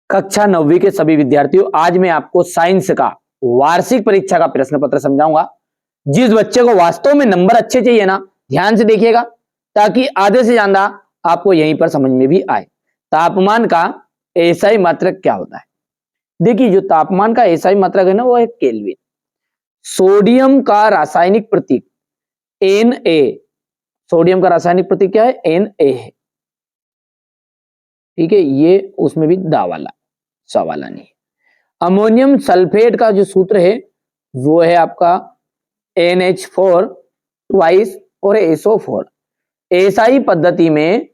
कक्षा 9वीं के सभी विद्यार्थियों, आज मैं आपको साइंस का वार्षिक परीक्षा का प्रश्न पत्र समझाऊंगा। जिस बच्चे को वास्तव में नंबर अच्छे चाहिए ना, ध्यान से देखिएगा ताकि आधे से ज्यादा आपको यहीं पर समझ में भी आए। तापमान का एसआई मात्रक क्या होता है? देखिए, जो तापमान का एसआई मात्रक है ना, वो है केल्विन। सोडियम का रासायनिक प्रतीक Na, सोडियम का रासायनिक प्रतीक क्या है? Na है। ठीक है, ये उसमें भी दा वाला, सा वाला नहीं। अमोनियम सल्फेट का जो सूत्र है वो है आपका NH4 ट्वाइस और SO4। एसआई पद्धति में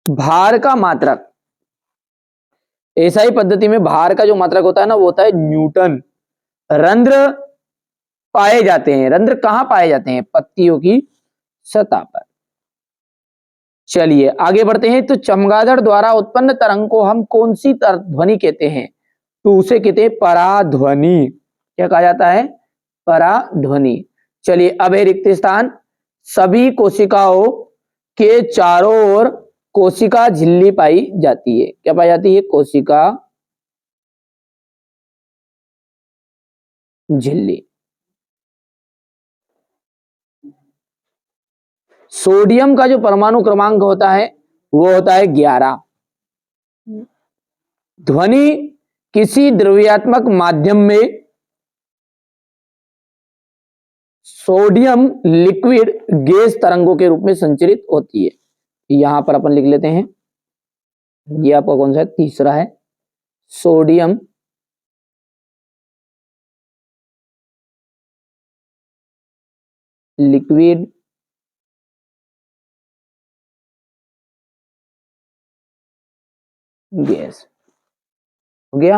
भार का मात्रक, एसआई पद्धति में भार का जो मात्रक होता है ना, वो होता है न्यूटन। रंध्र पाए जाते हैं, रंध्र कहां पाए जाते हैं? पत्तियों की सतह पर। चलिए आगे बढ़ते हैं। तो चमगादड़ द्वारा उत्पन्न तरंग को हम कौन सी ध्वनि कहते हैं? तो उसे कहते हैं पराध्वनि। क्या कहा जाता है? पराध्वनि। चलिए अब है रिक्त स्थान। सभी कोशिकाओं के चारों ओर कोशिका झिल्ली पाई जाती है। क्या पाई जाती है? कोशिका झिल्ली। सोडियम का जो परमाणु क्रमांक होता है वो होता है 11। ध्वनि किसी द्रव्यात्मक माध्यम में सोडियम लिक्विड गैस तरंगों के रूप में संचरित होती है। यहां पर अपन लिख लेते हैं, ये आपका कौन सा है? तीसरा है, सोडियम लिक्विड गैस। हो गया।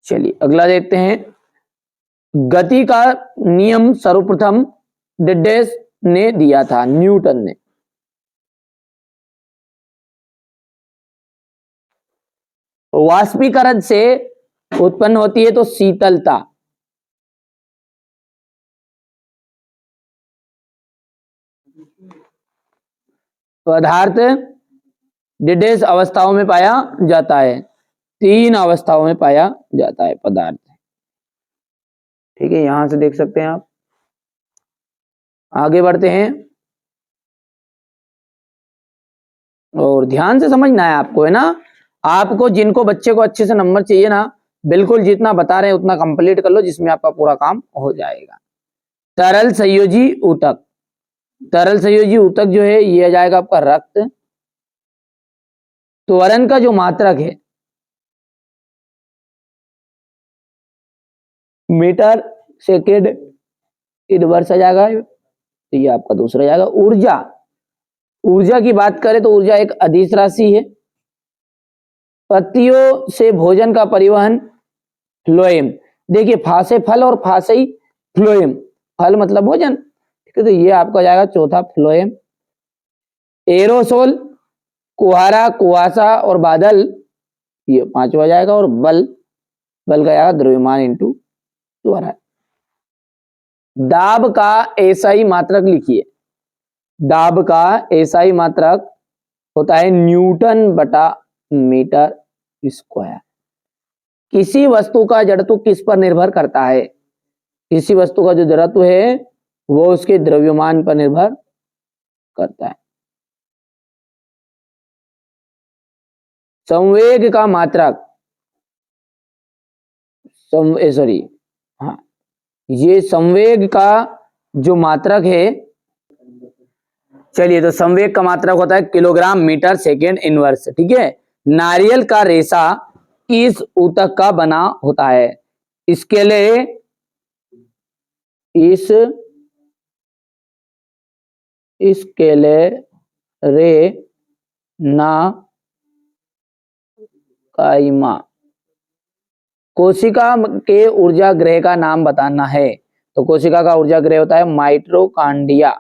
चलिए अगला देखते हैं। गति का नियम सर्वप्रथम डिडेस ने दिया था, न्यूटन ने। वाष्पीकरण से उत्पन्न होती है तो शीतलता। पदार्थ डिडेस अवस्थाओं में पाया जाता है, 3 अवस्थाओं में पाया जाता है पदार्थ। ठीक है, यहां से देख सकते हैं आप। आगे बढ़ते हैं और ध्यान से समझना है आपको, है ना। आपको जिनको बच्चे को अच्छे से नंबर चाहिए ना, बिल्कुल जितना बता रहे हैं उतना कंप्लीट कर लो, जिसमें आपका पूरा काम हो जाएगा। तरल संयोजी ऊतक। तरल संयोजी ऊतक जो है ये आ जाएगा आपका रक्त। त्वरण का जो मात्रक है मीटर सेकेंड इनवर्स आ जाएगा, तो ये आपका दूसरा जाएगा। ऊर्जा, ऊर्जा की बात करें तो ऊर्जा एक अदिश राशि है। पत्तियों से भोजन का परिवहन फ्लोएम। देखिए, फा से फल और फा से ही फ्लोएम, फल मतलब भोजन। ठीक है, तो ये आपका जाएगा चौथा, फ्लोएम। एरोसोल, कुहारा, कुआसा और बादल, ये 5वां जाएगा। और बल, बल का जाएगा द्रव्यमान इंटू त्वरण। दाब का एसआई मात्रक लिखिए। दाब का एसआई मात्रक होता है न्यूटन बटा मीटर स्क्वायर। किसी वस्तु का जड़त्व किस पर निर्भर करता है? किसी वस्तु का जो जड़त्व है वो उसके द्रव्यमान पर निर्भर करता है। संवेग का मात्रक, सॉरी हाँ, ये संवेग का जो मात्रक है, चलिए, तो संवेग का मात्रक होता है किलोग्राम मीटर सेकेंड इनवर्स। ठीक है। नारियल का रेशा किस ऊतक का बना होता है? इसके लिए इसके लिए रे ना काइमा। कोशिका के ऊर्जा गृह का नाम बताना है, तो कोशिका का ऊर्जा गृह होता है माइटोकॉन्ड्रिया।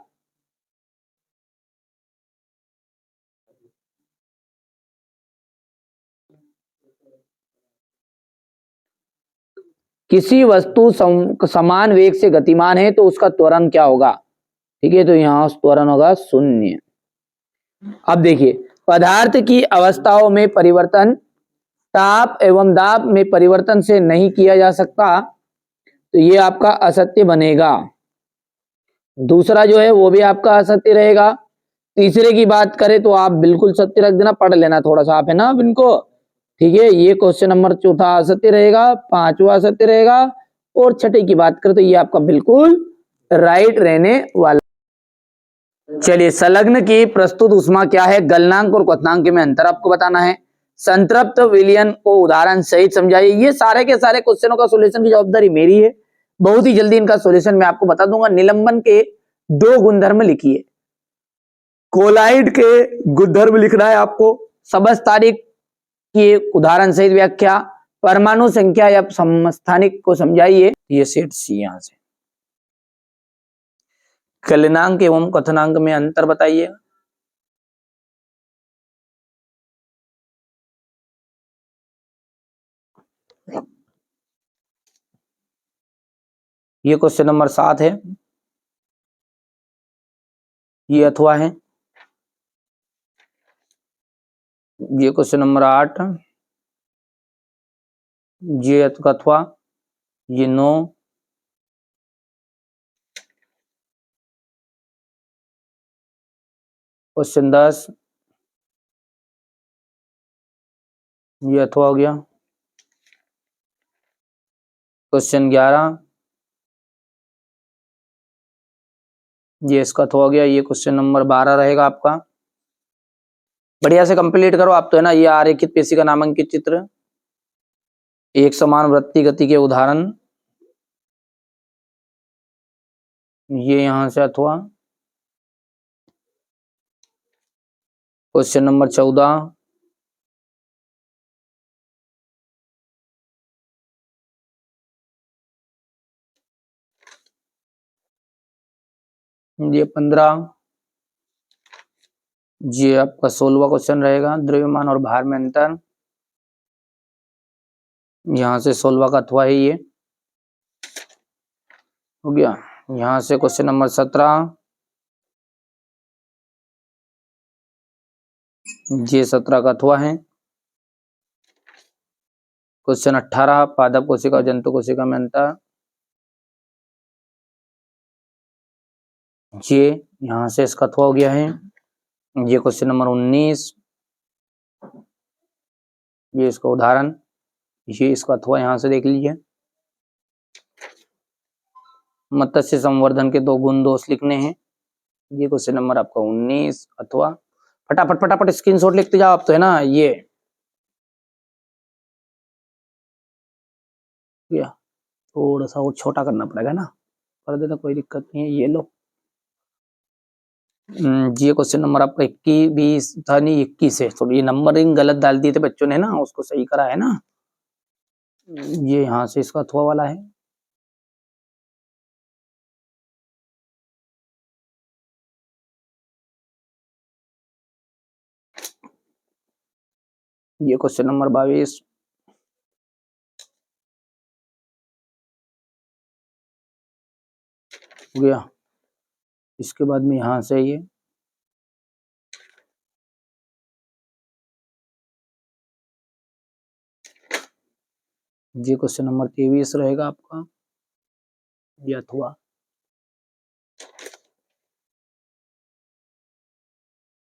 किसी वस्तु समान वेग से गतिमान है तो उसका त्वरण क्या होगा? ठीक है, तो यहां त्वरण होगा 0। अब देखिए, पदार्थ की अवस्थाओं में परिवर्तन ताप एवं दाब में परिवर्तन से नहीं किया जा सकता, तो ये आपका असत्य बनेगा। दूसरा जो है वो भी आपका असत्य रहेगा। तीसरे की बात करें तो आप बिल्कुल सत्य रख देना, पढ़ लेना थोड़ा सा आप, है ना अब इनको। ठीक है, ये क्वेश्चन नंबर चौथा असत्य रहेगा, पांचवा असत्य रहेगा, और छठे की बात करें तो ये आपका बिल्कुल राइट रहने वाला। चलिए, संलग्न की प्रस्तुत ऊष्मा क्या है? गलनांक और क्वथनांक में अंतर आपको बताना है। संतृप्त विलयन को उदाहरण सहित समझाइए। ये सारे के सारे क्वेश्चनों का सॉल्यूशन की जवाबदारी मेरी है। बहुत ही जल्दी इनका सॉल्यूशन मैं आपको बता दूंगा। निलंबन के दो गुणधर्म लिखिए। कोलाइड के गुणधर्म लिखना है आपको। समस्थानिक की उदाहरण सहित व्याख्या। परमाणु संख्या या समस्थानिक को समझाइए। ये सेट सी यहां से। गलनांक एवं क्वथनांक में अंतर बताइए। ये क्वेश्चन नंबर 7 है। ये अथवा है। ये क्वेश्चन नंबर 8। ये अथवा। ये 9। क्वेश्चन 10। ये अथवा हो गया। क्वेश्चन 11। ये इसका अथवा हो गया। ये क्वेश्चन नंबर 12 रहेगा आपका। बढ़िया से कंप्लीट करो आप तो, है ना। ये आरेखित पेशी का नामांकित चित्र, एक समान वृत्तीय गति के उदाहरण। ये यहां से अथवा। Question number 14। ये 15। ये आपका 16वां क्वेश्चन रहेगा। द्रव्यमान और भार में अंतर। यहां से 16वां का अथवा है। ये हो गया। यहां से क्वेश्चन नंबर 17। ये 17 का अथवा है। क्वेश्चन 18। पादप कोशिका और जंतु कोशिका में अंतर। ये यहां से इसका अथवा हो गया है। ये क्वेश्चन नंबर 19। ये इसका उदाहरण। ये इसका अथवा यहां से देख लीजिए। मत्स्य संवर्धन के दो गुण दोष लिखने हैं। ये क्वेश्चन नंबर आपका 19 अथवा। फटाफट फटाफट स्क्रीनशॉट लिखते जाओ आप तो, है ना। ये थोड़ा सा वो छोटा करना पड़ेगा ना, कर देना, कोई दिक्कत नहीं है। ये लो। ये क्वेश्चन नंबर आपका 21 20 था नहीं, 21 है। तो ये नंबरिंग गलत डाल दिए थे बच्चों ने ना, उसको सही करा है ना। ये यहाँ से इसका अथवा वाला है। ये क्वेश्चन नंबर 22। हो गया। इसके बाद में यहाँ से ये क्वेश्चन नंबर 23 रहेगा आपका। ये अथवा।